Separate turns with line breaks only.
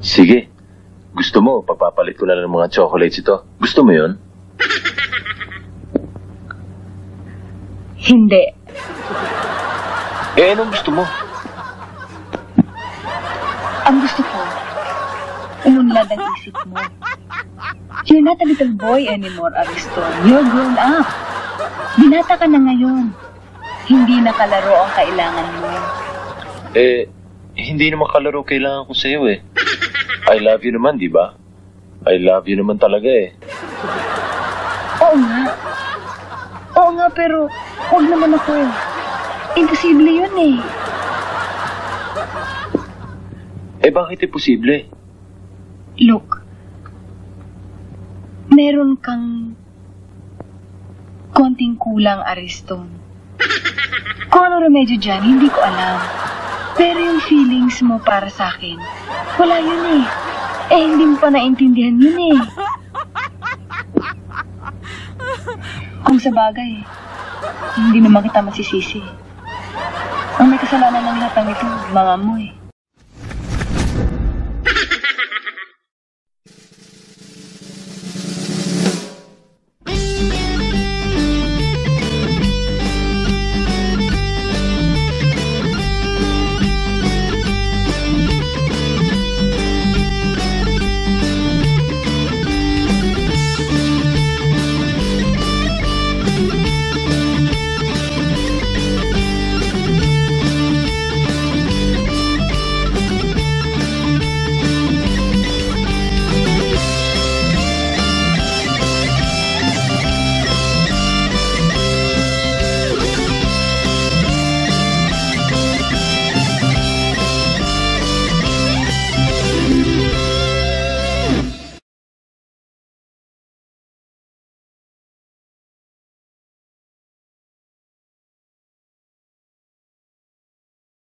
Sige. Gusto mo, papapalit ko na lang ng mga chocolates ito. Gusto mo yun?
Hindi.
Eh, anong gusto mo?
Ang gusto ko, umunlad ang isip mo. You're not a little boy anymore, Ariston. You're grown up. Binata ka na ngayon. Hindi na kalaro ang kailangan mo.
Eh, hindi naman kalaro kailangan ko sa'yo eh. I love you naman, di ba? I love you naman talaga eh.
Oo nga. Oo nga, pero huwag naman ako. Imposible yun eh.
Eh, bakit imposible?
Look, meron kang konting kulang, Ariston. Kung ano remedyo dyan, hindi ko alam. Pero yung feelings mo para sa akin, wala yun eh. Eh, hindi mo pa naintindihan yun eh. Kung sa bagay, hindi naman kita masisisi. Ang may kasalanan ng lahat ng ito, mga mo eh.